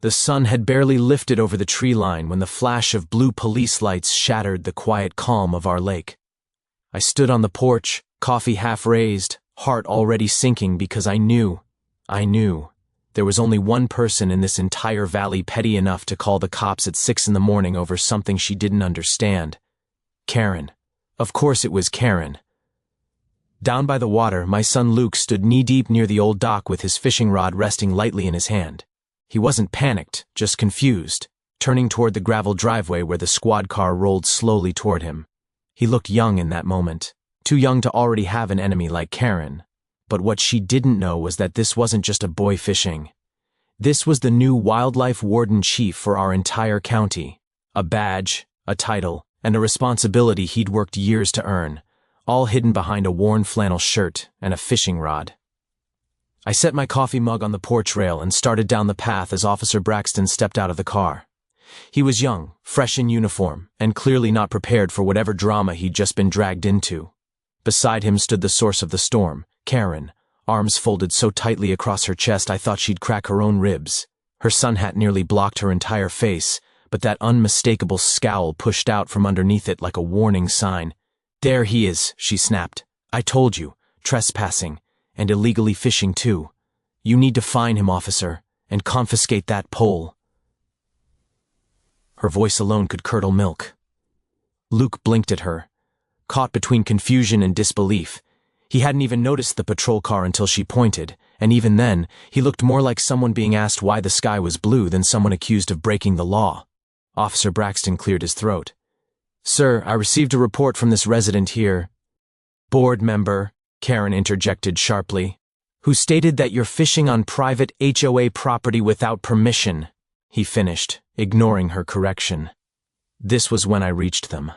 The sun had barely lifted over the tree line when the flash of blue police lights shattered the quiet calm of our lake. I stood on the porch, coffee half raised, heart already sinking because I knew there was only one person in this entire valley petty enough to call the cops at 6 in the morning over something she didn't understand. Karen. Of course it was Karen. Down by the water, my son Luke stood knee-deep near the old dock with his fishing rod resting lightly in his hand. He wasn't panicked, just confused, turning toward the gravel driveway where the squad car rolled slowly toward him. He looked young in that moment, too young to already have an enemy like Karen. But what she didn't know was that this wasn't just a boy fishing. This was the new Wildlife Warden Chief for our entire county. A badge, a title, and a responsibility he'd worked years to earn, all hidden behind a worn flannel shirt and a fishing rod. I set my coffee mug on the porch rail and started down the path as Officer Braxton stepped out of the car. He was young, fresh in uniform, and clearly not prepared for whatever drama he'd just been dragged into. Beside him stood the source of the storm, Karen, arms folded so tightly across her chest I thought she'd crack her own ribs. Her sun hat nearly blocked her entire face, but that unmistakable scowl pushed out from underneath it like a warning sign. "There he is," she snapped. "I told you, trespassing, and illegally fishing too. You need to fine him, officer, and confiscate that pole." Her voice alone could curdle milk. Luke blinked at her, caught between confusion and disbelief. He hadn't even noticed the patrol car until she pointed, and even then, he looked more like someone being asked why the sky was blue than someone accused of breaking the law. Officer Braxton cleared his throat. "Sir, I received a report from this resident here." "Board member," Karen interjected sharply, "who stated that you're fishing on private HOA property without permission," he finished, ignoring her correction. This was when I reached them.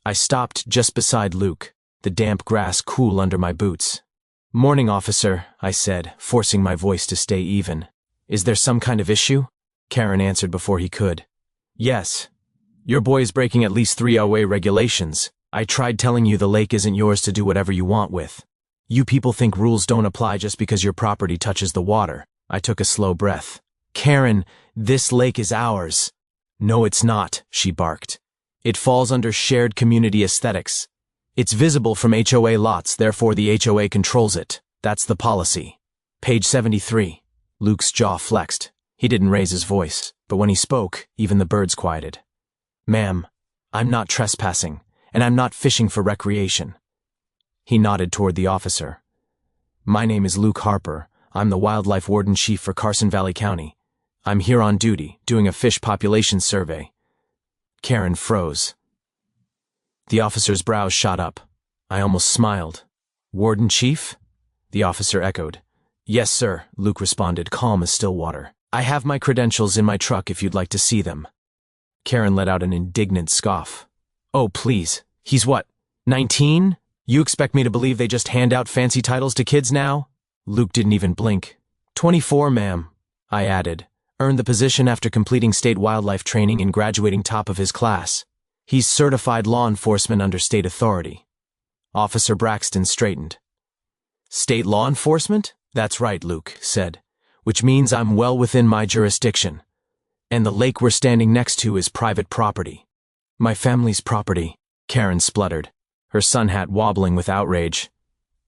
I stopped just beside Luke, the damp grass cool under my boots. "Morning, officer," I said, forcing my voice to stay even. "Is there some kind of issue?" Karen answered before he could. "Yes. Your boy is breaking at least 3 OA regulations. I tried telling you the lake isn't yours to do whatever you want with. You people think rules don't apply just because your property touches the water." I took a slow breath. "Karen, this lake is ours." "No, it's not," she barked. "It falls under shared community aesthetics. It's visible from HOA lots, therefore the HOA controls it. That's the policy. Page 73. Luke's jaw flexed. He didn't raise his voice, but when he spoke, even the birds quieted. "Ma'am, I'm not trespassing, and I'm not fishing for recreation." He nodded toward the officer. "My name is Luke Harper. I'm the Wildlife Warden Chief for Carson Valley County. I'm here on duty, doing a fish population survey." Karen froze. The officer's brows shot up. I almost smiled. "Warden Chief?" The officer echoed. "Yes, sir," Luke responded, calm as still water. "I have my credentials in my truck if you'd like to see them." Karen let out an indignant scoff. "Oh, please. He's what, 19? You expect me to believe they just hand out fancy titles to kids now?" Luke didn't even blink. 24, ma'am," I added. "Earned the position after completing state wildlife training and graduating top of his class. He's certified law enforcement under state authority." Officer Braxton straightened. "State law enforcement?" "That's right," Luke said, "which means I'm well within my jurisdiction. And the lake we're standing next to is private property." "My family's property," Karen spluttered, her sun hat wobbling with outrage.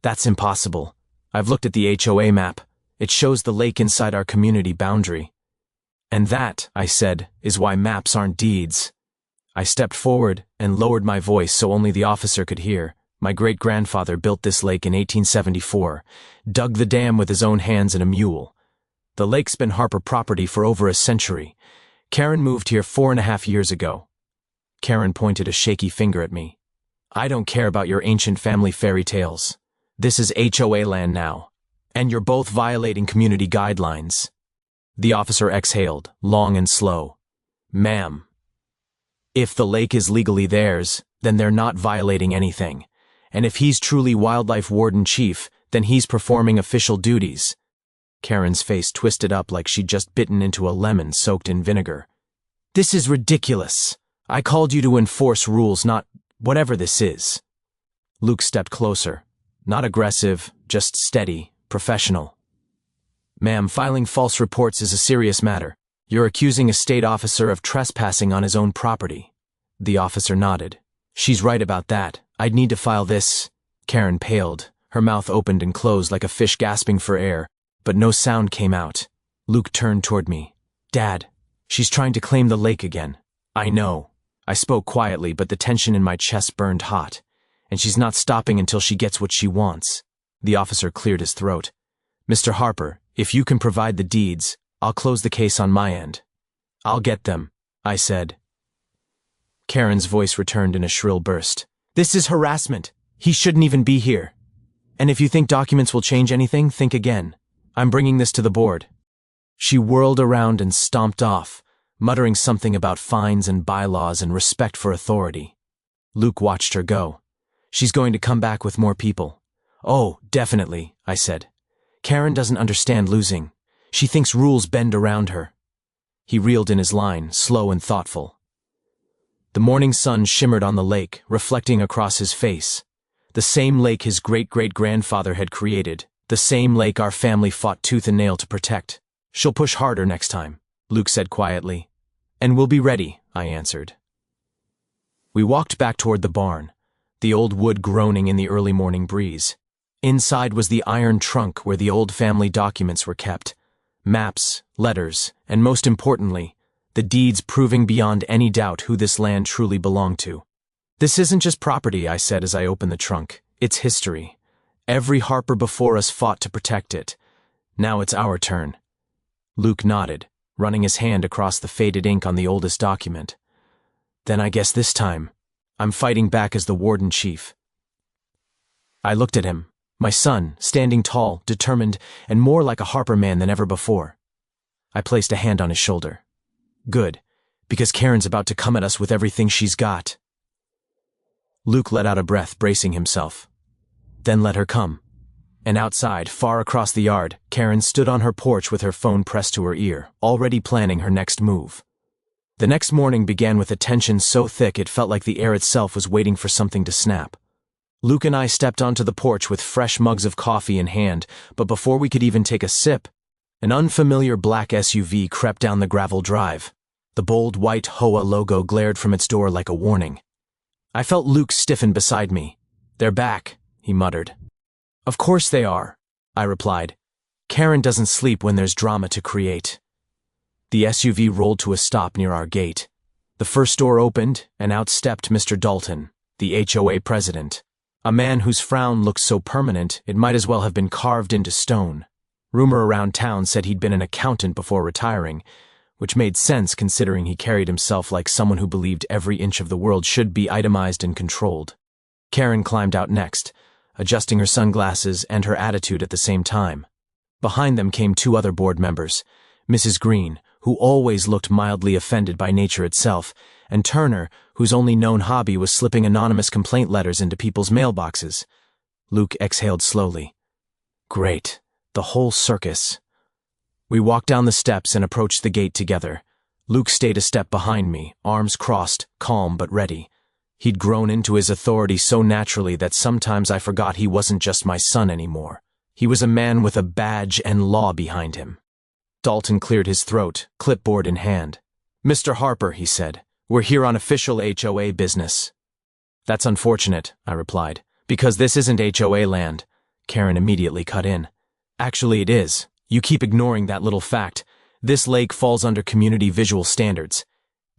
"That's impossible. I've looked at the HOA map. It shows the lake inside our community boundary." "And that," I said, "is why maps aren't deeds." I stepped forward and lowered my voice so only the officer could hear. "My great-grandfather built this lake in 1874, dug the dam with his own hands and a mule. The lake's been Harper property for over a century. Karen moved here 4.5 years ago." Karen pointed a shaky finger at me. "I don't care about your ancient family fairy tales. This is HOA land now, and you're both violating community guidelines." The officer exhaled, long and slow. "Ma'am, if the lake is legally theirs, then they're not violating anything. And if he's truly Wildlife Warden Chief, then he's performing official duties." Karen's face twisted up like she'd just bitten into a lemon soaked in vinegar. "This is ridiculous. I called you to enforce rules, not whatever this is." Luke stepped closer. Not aggressive, just steady, professional. "Ma'am, filing false reports is a serious matter. You're accusing a state officer of trespassing on his own property. The officer nodded. She's right about that. I'd need to file this. Karen paled. Her mouth opened and closed like a fish gasping for air, but no sound came out. Luke turned toward me. Dad, she's trying to claim the lake again. I know. I spoke quietly, but the tension in my chest burned hot. And she's not stopping until she gets what she wants. The officer cleared his throat. Mr. Harper, if you can provide the deeds, I'll close the case on my end. I'll get them, I said. Karen's voice returned in a shrill burst. This is harassment. He shouldn't even be here. And if you think documents will change anything, think again. I'm bringing this to the board. She whirled around and stomped off, muttering something about fines and bylaws and respect for authority. Luke watched her go. She's going to come back with more people. Oh, definitely, I said. Karen doesn't understand losing. She thinks rules bend around her. He reeled in his line, slow and thoughtful. The morning sun shimmered on the lake, reflecting across his face. The same lake his great-great-grandfather had created. The same lake our family fought tooth and nail to protect. She'll push harder next time, Luke said quietly. And we'll be ready, I answered. We walked back toward the barn, the old wood groaning in the early morning breeze. Inside was the iron trunk where the old family documents were kept. Maps, letters, and most importantly, the deeds proving beyond any doubt who this land truly belonged to. This isn't just property, I said as I opened the trunk. It's history. Every Harper before us fought to protect it. Now it's our turn. Luke nodded, running his hand across the faded ink on the oldest document. Then I guess this time, I'm fighting back as the Warden Chief. I looked at him, my son, standing tall, determined, and more like a Harper man than ever before. I placed a hand on his shoulder. Good, because Karen's about to come at us with everything she's got. Luke let out a breath, bracing himself. Then let her come. And outside, far across the yard, Karen stood on her porch with her phone pressed to her ear, already planning her next move. The next morning began with a tension so thick it felt like the air itself was waiting for something to snap. Luke and I stepped onto the porch with fresh mugs of coffee in hand, but before we could even take a sip, an unfamiliar black SUV crept down the gravel drive. The bold white HOA logo glared from its door like a warning. I felt Luke stiffen beside me. They're back, he muttered. Of course they are, I replied. Karen doesn't sleep when there's drama to create. The SUV rolled to a stop near our gate. The first door opened, and out stepped Mr. Dalton, the HOA president. A man whose frown looked so permanent it might as well have been carved into stone. Rumor around town said he'd been an accountant before retiring, which made sense considering he carried himself like someone who believed every inch of the world should be itemized and controlled. Karen climbed out next, adjusting her sunglasses and her attitude at the same time. Behind them came two other board members, Mrs. Green, who always looked mildly offended by nature itself, and Turner, whose only known hobby was slipping anonymous complaint letters into people's mailboxes. Luke exhaled slowly. Great. The whole circus. We walked down the steps and approached the gate together. Luke stayed a step behind me, arms crossed, calm but ready. He'd grown into his authority so naturally that sometimes I forgot he wasn't just my son anymore. He was a man with a badge and law behind him. Dalton cleared his throat, clipboard in hand. Mr. Harper, he said, we're here on official HOA business. That's unfortunate, I replied, because this isn't HOA land. Karen immediately cut in. Actually, it is. You keep ignoring that little fact. This lake falls under community visual standards.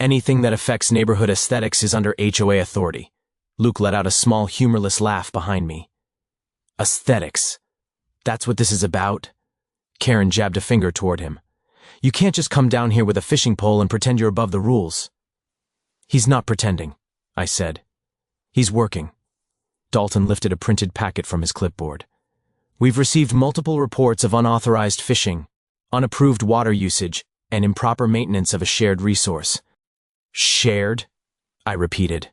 Anything that affects neighborhood aesthetics is under HOA authority. Luke let out a small, humorless laugh behind me. Aesthetics. That's what this is about? Karen jabbed a finger toward him. You can't just come down here with a fishing pole and pretend you're above the rules. He's not pretending, I said. He's working. Dalton lifted a printed packet from his clipboard. We've received multiple reports of unauthorized fishing, unapproved water usage, and improper maintenance of a shared resource. Shared? I repeated.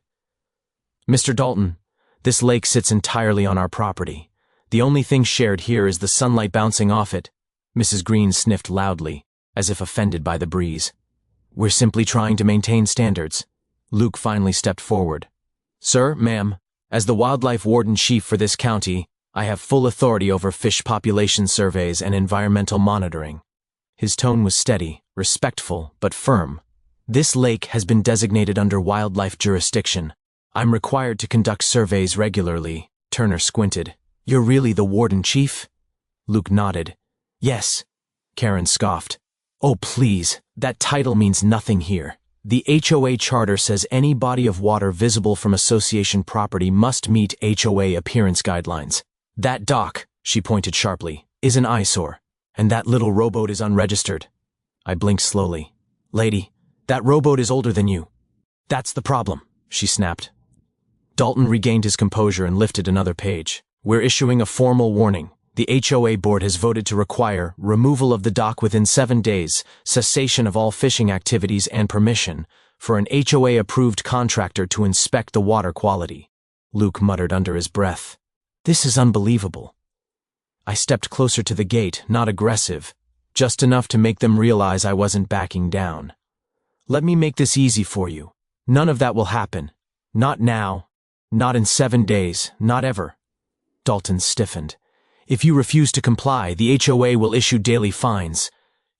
Mr. Dalton, this lake sits entirely on our property. The only thing shared here is the sunlight bouncing off it. Mrs. Green sniffed loudly, as if offended by the breeze. We're simply trying to maintain standards. Luke finally stepped forward. Sir, ma'am, as the Wildlife Warden Chief for this county, I have full authority over fish population surveys and environmental monitoring. His tone was steady, respectful, but firm. "This lake has been designated under wildlife jurisdiction. I'm required to conduct surveys regularly." Turner squinted. "You're really the Warden Chief?" Luke nodded. "Yes," Karen scoffed. "Oh, please, that title means nothing here. The HOA charter says any body of water visible from association property must meet HOA appearance guidelines. That dock," she pointed sharply, "is an eyesore, and that little rowboat is unregistered." I blinked slowly. "Lady, that rowboat is older than you." "That's the problem," she snapped. Dalton regained his composure and lifted another page. "We're issuing a formal warning. The HOA board has voted to require removal of the dock within 7 days, cessation of all fishing activities, and permission for an HOA-approved contractor to inspect the water quality." Luke muttered under his breath. "This is unbelievable." I stepped closer to the gate, not aggressive, just enough to make them realize I wasn't backing down. "Let me make this easy for you. None of that will happen. Not now. Not in 7 days. Not ever." Dalton stiffened. "If you refuse to comply, the HOA will issue daily fines."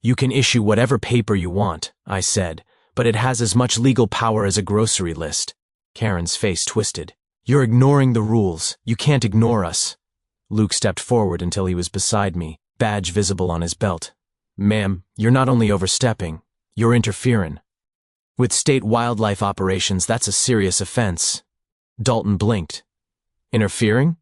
"You can issue whatever paper you want," I said, "but it has as much legal power as a grocery list." Karen's face twisted. "You're ignoring the rules. You can't ignore us." Luke stepped forward until he was beside me, badge visible on his belt. "Ma'am, you're not only overstepping, you're interfering. With state wildlife operations, that's a serious offense." Dalton blinked. "Interfering?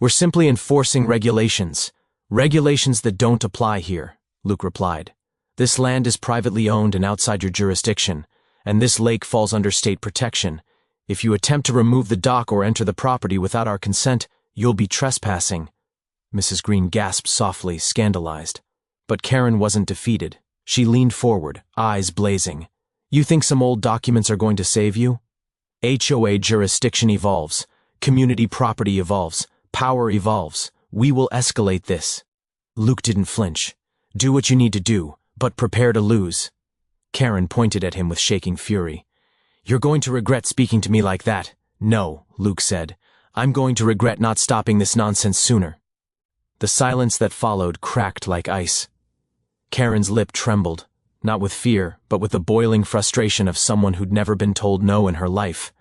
We're simply enforcing regulations. Regulations that don't apply here," Luke replied. "This land is privately owned and outside your jurisdiction, and this lake falls under state protection. If you attempt to remove the dock or enter the property without our consent, you'll be trespassing." Mrs. Green gasped softly, scandalized. But Karen wasn't defeated. She leaned forward, eyes blazing. "You think some old documents are going to save you? HOA jurisdiction evolves. Community property evolves. Power evolves. We will escalate this." Luke didn't flinch. "Do what you need to do, but prepare to lose." Karen pointed at him with shaking fury. "You're going to regret speaking to me like that." "No," Luke said. "I'm going to regret not stopping this nonsense sooner." The silence that followed cracked like ice. Karen's lip trembled, not with fear, but with the boiling frustration of someone who'd never been told no in her life.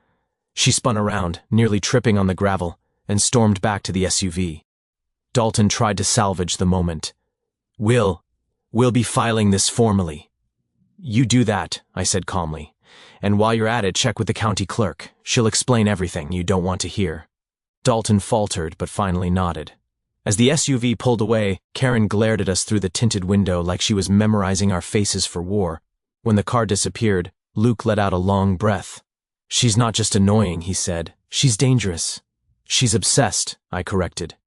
She spun around, nearly tripping on the gravel, and stormed back to the SUV. Dalton tried to salvage the moment. We'll be filing this formally." "You do that," I said calmly. "And while you're at it, check with the county clerk. She'll explain everything you don't want to hear." Dalton faltered, but finally nodded. As the SUV pulled away, Karen glared at us through the tinted window like she was memorizing our faces for war. When the car disappeared, Luke let out a long breath. "She's not just annoying," he said. "She's dangerous." "She's obsessed," I corrected.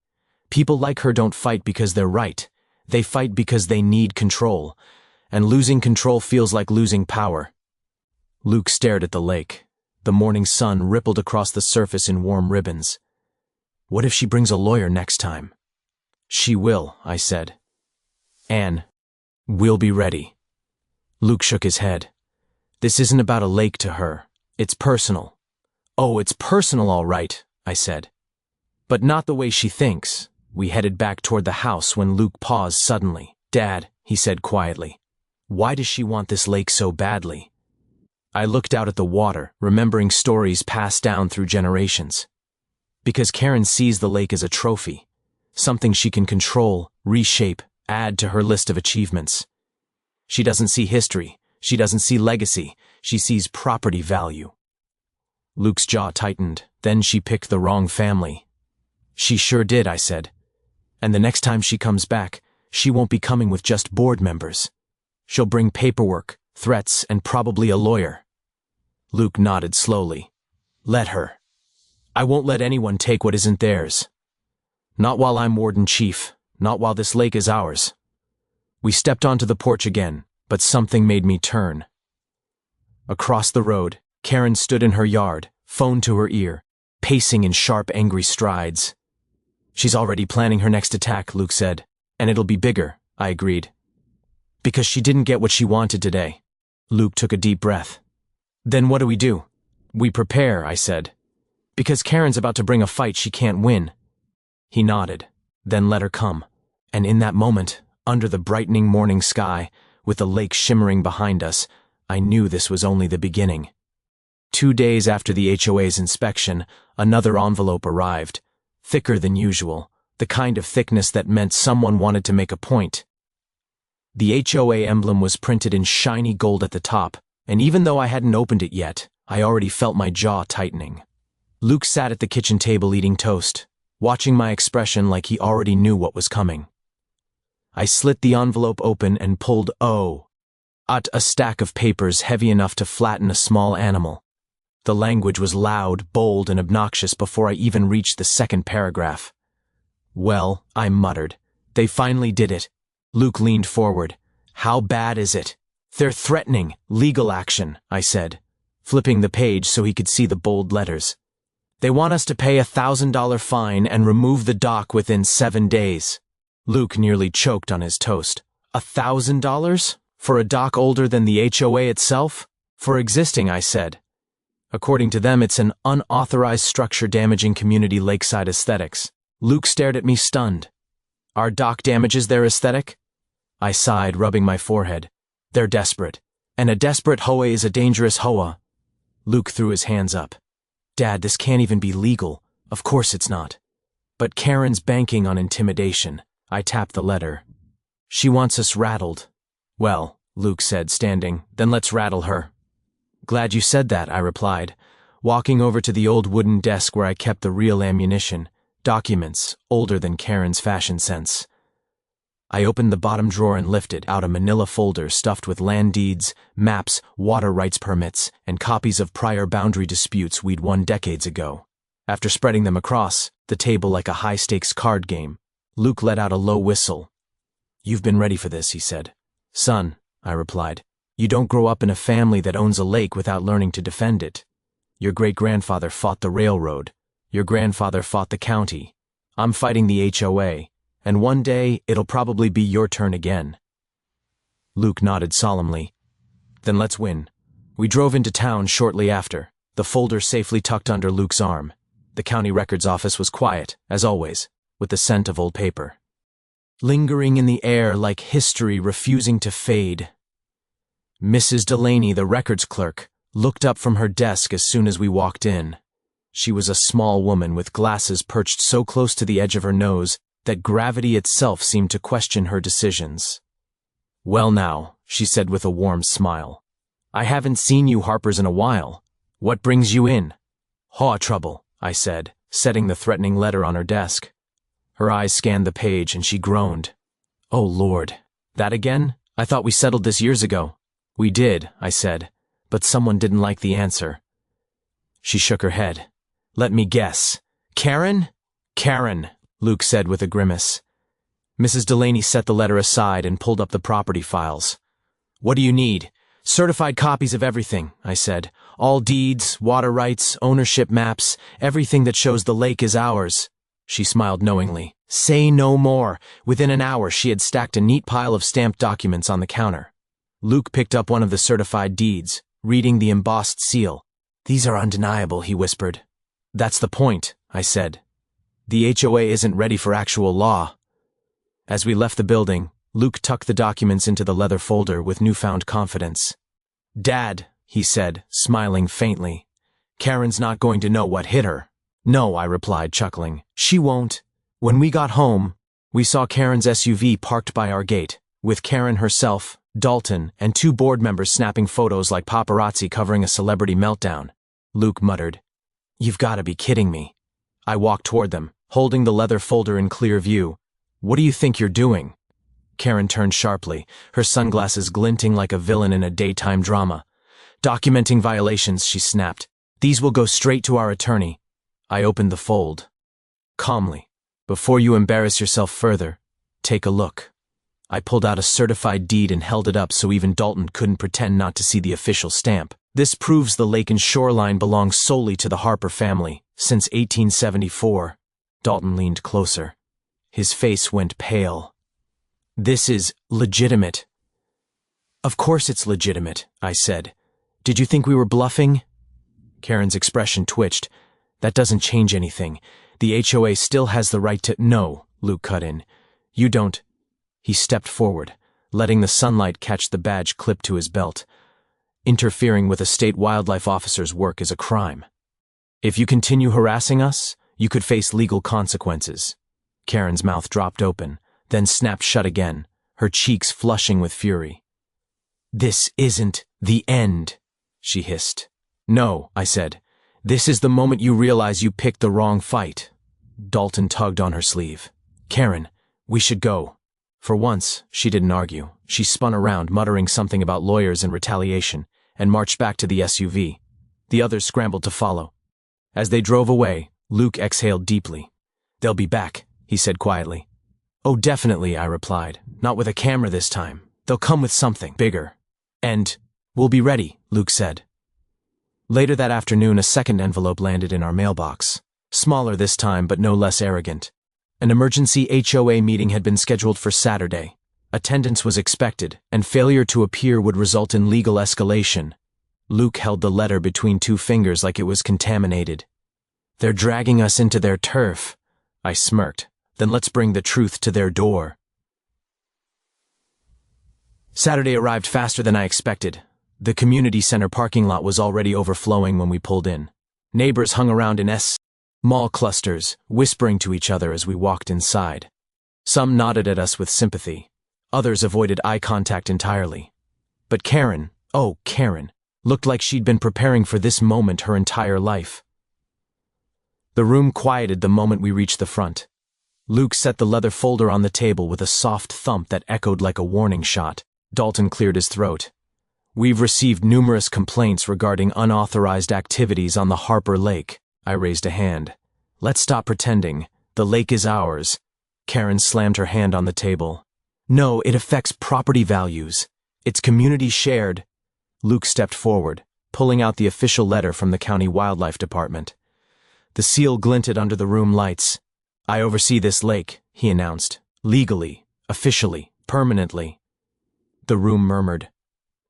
"People like her don't fight because they're right. They fight because they need control. And losing control feels like losing power." Luke stared at the lake. The morning sun rippled across the surface in warm ribbons. "What if she brings a lawyer next time?" "She will," I said. "Anne, we'll be ready." Luke shook his head. "This isn't about a lake to her. It's personal." "Oh, it's personal, all right," I said. "But not the way she thinks." We headed back toward the house when Luke paused suddenly. "Dad," he said quietly, "why does she want this lake so badly?" I looked out at the water, remembering stories passed down through generations. "Because Karen sees the lake as a trophy, something she can control, reshape, add to her list of achievements. She doesn't see history. She doesn't see legacy. She sees property value." Luke's jaw tightened. "Then she picked the wrong family." "She sure did," I said. "And the next time she comes back, she won't be coming with just board members. She'll bring paperwork, threats, and probably a lawyer." Luke nodded slowly. "Let her. I won't let anyone take what isn't theirs. Not while I'm Warden Chief. Not while this lake is ours." We stepped onto the porch again, but something made me turn. Across the road, Karen stood in her yard, phone to her ear, pacing in sharp, angry strides. "She's already planning her next attack," Luke said. "And it'll be bigger," I agreed. "Because she didn't get what she wanted today." Luke took a deep breath. "Then what do we do?" "We prepare," I said. "Because Karen's about to bring a fight she can't win." He nodded, then let her come. And in that moment, Under the brightening morning sky, with the lake shimmering behind us, I knew this was only the beginning. 2 days after the HOA's inspection, another envelope arrived, thicker than usual, the kind of thickness that meant someone wanted to make a point. The HOA emblem was printed in shiny gold at the top, and even though I hadn't opened it yet, I already felt my jaw tightening. Luke sat at the kitchen table eating toast, watching my expression like he already knew what was coming. I slit the envelope open and pulled out a stack of papers heavy enough to flatten a small animal. The language was loud, bold, and obnoxious before I even reached the second paragraph. "Well," I muttered, "they finally did it." Luke leaned forward. "How bad is it?" "They're threatening legal action," I said, flipping the page so he could see the bold letters. "They want us to pay a $1,000 fine and remove the dock within 7 days. Luke nearly choked on his toast. $1,000? For a dock older than the HOA itself? For existing, I said. According to them, it's an unauthorized structure damaging community lakeside aesthetics. Luke stared at me stunned. Our dock damages their aesthetic? I sighed, rubbing my forehead. They're desperate. And a desperate HOA is a dangerous HOA. Luke threw his hands up. Dad, this can't even be legal. Of course it's not. But Karen's banking on intimidation. I tapped the letter. She wants us rattled. Well, Luke said, standing, then let's rattle her. Glad you said that, I replied, walking over to the old wooden desk where I kept the real ammunition, documents older than Karen's fashion sense. I opened the bottom drawer and lifted out a manila folder stuffed with land deeds, maps, water rights permits, and copies of prior boundary disputes we'd won decades ago. After spreading them across the table like a high-stakes card game, Luke let out a low whistle. You've been ready for this, he said. Son, I replied, you don't grow up in a family that owns a lake without learning to defend it. Your great-grandfather fought the railroad. Your grandfather fought the county. I'm fighting the HOA, and one day it'll probably be your turn again. Luke nodded solemnly. Then let's win. We drove into town shortly after, the folder safely tucked under Luke's arm. The county records office was quiet, as always, with the scent of old paper. Lingering in the air like history refusing to fade. Mrs. Delaney, the records clerk, looked up from her desk as soon as we walked in. She was a small woman with glasses perched so close to the edge of her nose that gravity itself seemed to question her decisions. Well now, she said with a warm smile. I haven't seen you Harpers in a while. What brings you in? HOA trouble, I said, setting the threatening letter on her desk. Her eyes scanned the page and she groaned. Oh Lord, that again? I thought we settled this years ago. We did, I said, but someone didn't like the answer. She shook her head. Let me guess. Karen? Karen, Luke said with a grimace. Mrs. Delaney set the letter aside and pulled up the property files. What do you need? Certified copies of everything, I said. All deeds, water rights, ownership maps, everything that shows the lake is ours. She smiled knowingly. Say no more. Within an hour, she had stacked a neat pile of stamped documents on the counter. Luke picked up one of the certified deeds, reading the embossed seal. These are undeniable, he whispered. That's the point, I said. The HOA isn't ready for actual law. As we left the building, Luke tucked the documents into the leather folder with newfound confidence. Dad, he said, smiling faintly, Karen's not going to know what hit her. No, I replied, chuckling. She won't. When we got home, we saw Karen's SUV parked by our gate, with Karen herself, Dalton, and 2 board members snapping photos like paparazzi covering a celebrity meltdown. Luke muttered, You've got to be kidding me. I walked toward them, holding the leather folder in clear view. What do you think you're doing? Karen turned sharply, her sunglasses glinting like a villain in a daytime drama. Documenting violations, she snapped. These will go straight to our attorney. I opened the fold. Calmly. Before you embarrass yourself further, take a look. I pulled out a certified deed and held it up so even Dalton couldn't pretend not to see the official stamp. This proves the lake and shoreline belongs solely to the Harper family, since 1874. Dalton leaned closer. His face went pale. This is legitimate. Of course it's legitimate, I said. Did you think we were bluffing? Karen's expression twitched. That doesn't change anything. The HOA still has the right to— No, Luke cut in. You don't. He stepped forward, letting the sunlight catch the badge clipped to his belt. Interfering with a state wildlife officer's work is a crime. If you continue harassing us, you could face legal consequences. Karen's mouth dropped open, then snapped shut again, her cheeks flushing with fury. This isn't the end, she hissed. No, I said. This is the moment you realize you picked the wrong fight. Dalton tugged on her sleeve. Karen, we should go. For once, she didn't argue. She spun around, muttering something about lawyers and retaliation, and marched back to the SUV. The others scrambled to follow. As they drove away, Luke exhaled deeply. They'll be back, he said quietly. Oh, definitely, I replied. Not with a camera this time. They'll come with something bigger. And we'll be ready, Luke said. Later that afternoon, a second envelope landed in our mailbox. Smaller this time, but no less arrogant. An emergency HOA meeting had been scheduled for Saturday. Attendance was expected, and failure to appear would result in legal escalation. Luke held the letter between two fingers like it was contaminated. They're dragging us into their turf. I smirked. Then let's bring the truth to their door. Saturday arrived faster than I expected. The community center parking lot was already overflowing when we pulled in. Neighbors hung around in small clusters, whispering to each other as we walked inside. Some nodded at us with sympathy. Others avoided eye contact entirely. But Karen, oh Karen, looked like she'd been preparing for this moment her entire life. The room quieted the moment we reached the front. Luke set the leather folder on the table with a soft thump that echoed like a warning shot. Dalton cleared his throat. We've received numerous complaints regarding unauthorized activities on the Harper Lake. I raised a hand. Let's stop pretending. The lake is ours. Karen slammed her hand on the table. No, it affects property values. It's community shared. Luke stepped forward, pulling out the official letter from the county wildlife department. The seal glinted under the room lights. I oversee this lake, he announced. Legally, officially, permanently. The room murmured.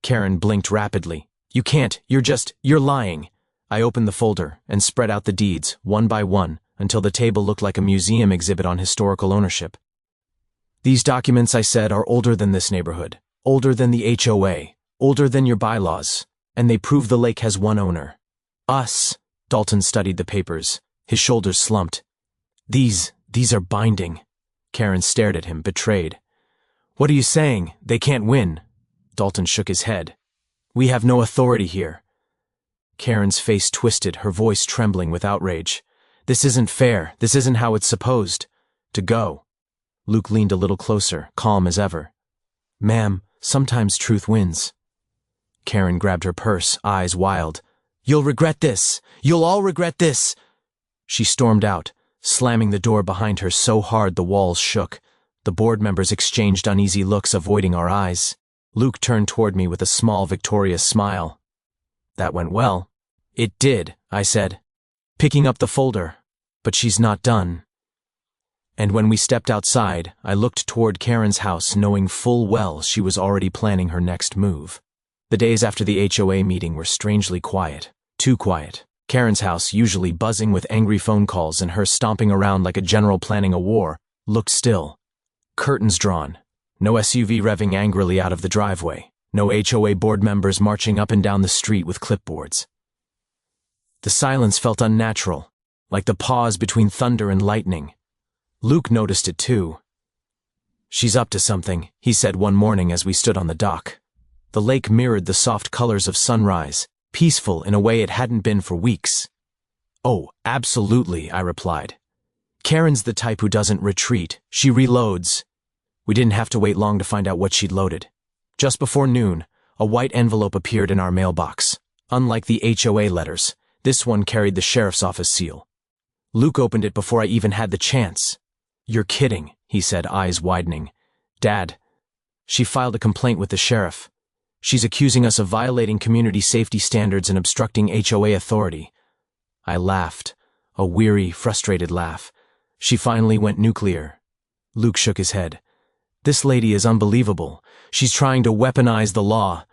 Karen blinked rapidly. You can't, you're lying. I opened the folder and spread out the deeds, one by one, until the table looked like a museum exhibit on historical ownership. These documents, I said, are older than this neighborhood, older than the HOA, older than your bylaws, and they prove the lake has one owner. Us. Dalton studied the papers. His shoulders slumped. These are binding. Karen stared at him, betrayed. What are you saying? They can't win. Dalton shook his head. We have no authority here. Karen's face twisted, her voice trembling with outrage. This isn't fair. This isn't how it's supposed to go. Luke leaned a little closer, calm as ever. Ma'am, sometimes truth wins. Karen grabbed her purse, eyes wild. You'll regret this. You'll all regret this. She stormed out, slamming the door behind her so hard the walls shook. The board members exchanged uneasy looks, avoiding our eyes. Luke turned toward me with a small, victorious smile. That went well. It did, I said, picking up the folder. But she's not done. And when we stepped outside, I looked toward Karen's house, knowing full well she was already planning her next move. The days after the HOA meeting were strangely quiet. Too quiet. Karen's house, usually buzzing with angry phone calls and her stomping around like a general planning a war, looked still. Curtains drawn. No SUV revving angrily out of the driveway. No HOA board members marching up and down the street with clipboards. The silence felt unnatural, like the pause between thunder and lightning. Luke noticed it too. She's up to something, he said one morning as we stood on the dock. The lake mirrored the soft colors of sunrise, peaceful in a way it hadn't been for weeks. Oh, absolutely, I replied. Karen's the type who doesn't retreat, she reloads. We didn't have to wait long to find out what she'd loaded. Just before noon, a white envelope appeared in our mailbox. Unlike the HOA letters, this one carried the sheriff's office seal. Luke opened it before I even had the chance. You're kidding, he said, eyes widening. Dad. She filed a complaint with the sheriff. She's accusing us of violating community safety standards and obstructing HOA authority. I laughed, a weary, frustrated laugh. She finally went nuclear. Luke shook his head. This lady is unbelievable. She's trying to weaponize the law.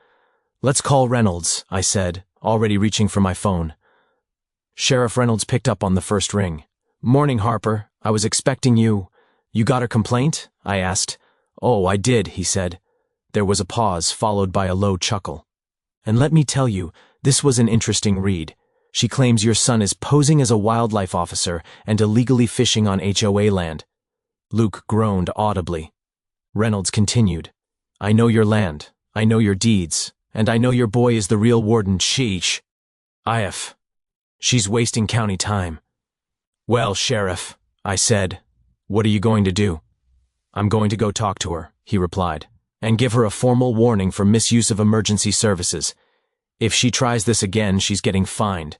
Let's call Reynolds, I said, already reaching for my phone. Sheriff Reynolds picked up on the first ring. Morning, Harper. I was expecting you. You got her complaint? I asked. "Oh, I did," he said. There was a pause, followed by a low chuckle. "And let me tell you, this was an interesting read. She claims your son is posing as a wildlife officer and illegally fishing on HOA land." Luke groaned audibly. Reynolds continued, "I know your land, I know your deeds, and I know your boy is the real warden chief. She's wasting county time." "Well, Sheriff," I said, "what are you going to do?" "I'm going to go talk to her," he replied, "and give her a formal warning for misuse of emergency services. If she tries this again, she's getting fined."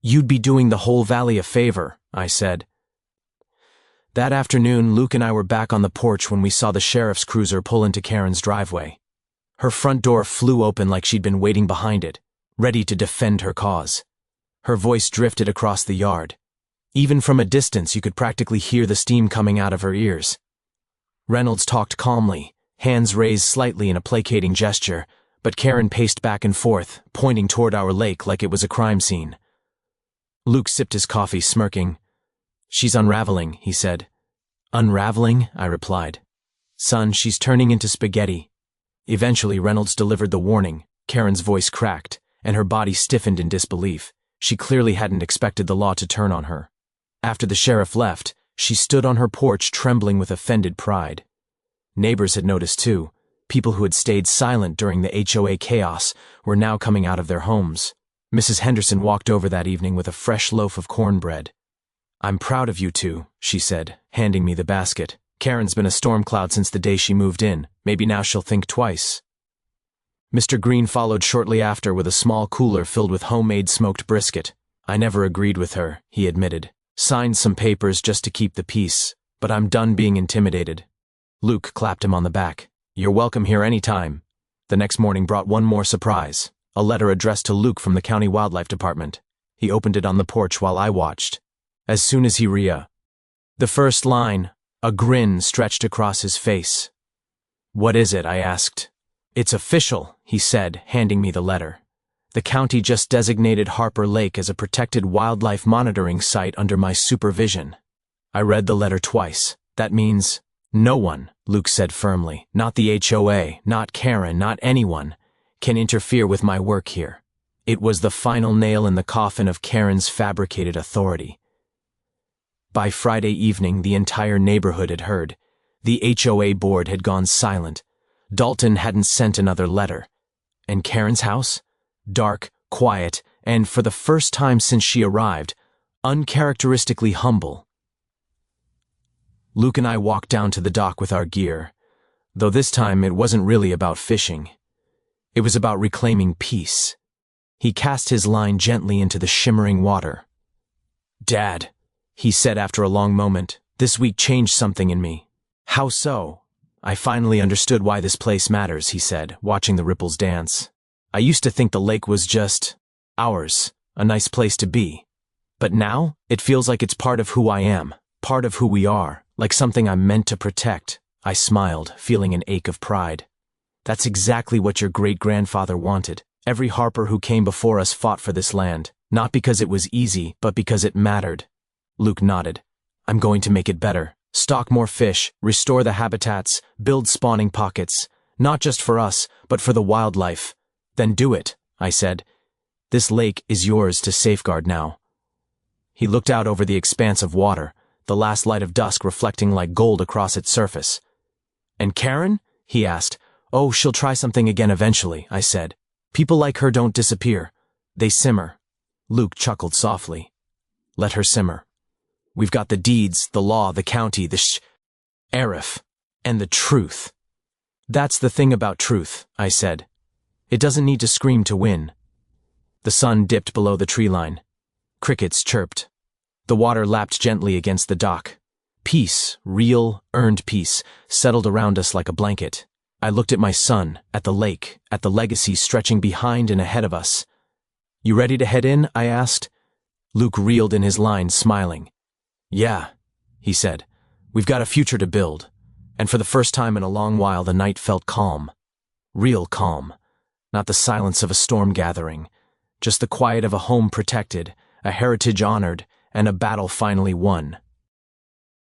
"You'd be doing the whole valley a favor," I said. That afternoon, Luke and I were back on the porch when we saw the sheriff's cruiser pull into Karen's driveway. Her front door flew open like she'd been waiting behind it, ready to defend her cause. Her voice drifted across the yard. Even from a distance, you could practically hear the steam coming out of her ears. Reynolds talked calmly, hands raised slightly in a placating gesture, but Karen paced back and forth, pointing toward our lake like it was a crime scene. Luke sipped his coffee, smirking. "She's unraveling," he said. "Unraveling?" I replied. "Son, she's turning into spaghetti." Eventually, Reynolds delivered the warning. Karen's voice cracked, and her body stiffened in disbelief. She clearly hadn't expected the law to turn on her. After the sheriff left, she stood on her porch trembling with offended pride. Neighbors had noticed too. People who had stayed silent during the HOA chaos were now coming out of their homes. Mrs. Henderson walked over that evening with a fresh loaf of cornbread. "I'm proud of you two," she said, handing me the basket. "Karen's been a storm cloud since the day she moved in. Maybe now she'll think twice." Mr. Green followed shortly after with a small cooler filled with homemade smoked brisket. "I never agreed with her," he admitted. "Signed some papers just to keep the peace, but I'm done being intimidated." Luke clapped him on the back. "You're welcome here any time." The next morning brought one more surprise, a letter addressed to Luke from the County Wildlife Department. He opened it on the porch while I watched. As soon as he the first line, a grin stretched across his face. "What is it?" I asked. "It's official," he said, handing me the letter. "The county just designated Harper Lake as a protected wildlife monitoring site under my supervision." I read the letter twice. "That means no one," Luke said firmly, "not the HOA, not Karen, not anyone, can interfere with my work here." It was the final nail in the coffin of Karen's fabricated authority. By Friday evening, the entire neighborhood had heard. The HOA board had gone silent. Dalton hadn't sent another letter. And Karen's house? Dark, quiet, and for the first time since she arrived, uncharacteristically humble. Luke and I walked down to the dock with our gear, though this time it wasn't really about fishing. It was about reclaiming peace. He cast his line gently into the shimmering water. "Dad," he said after a long moment, "this week changed something in me." "How so?" "I finally understood why this place matters," he said, watching the ripples dance. "I used to think the lake was just ours, a nice place to be. But now, it feels like it's part of who I am, part of who we are, like something I'm meant to protect." I smiled, feeling an ache of pride. "That's exactly what your great-grandfather wanted. Every Harper who came before us fought for this land, not because it was easy, but because it mattered." Luke nodded. "I'm going to make it better. Stock more fish, restore the habitats, build spawning pockets, not just for us, but for the wildlife." "Then do it," I said. "This lake is yours to safeguard now." He looked out over the expanse of water, the last light of dusk reflecting like gold across its surface. "And Karen?" he asked. "Oh, she'll try something again eventually," I said. "People like her don't disappear. They simmer." Luke chuckled softly. "Let her simmer. We've got the deeds, the law, the county, the sheriff, and the truth." "That's the thing about truth," I said. "It doesn't need to scream to win." The sun dipped below the tree line. Crickets chirped. The water lapped gently against the dock. Peace, real, earned peace, settled around us like a blanket. I looked at my son, at the lake, at the legacy stretching behind and ahead of us. "You ready to head in?" I asked. Luke reeled in his line, smiling. "Yeah," he said. "We've got a future to build." And for the first time in a long while, the night felt calm. Real calm. Not the silence of a storm gathering. Just the quiet of a home protected, a heritage honored, and a battle finally won.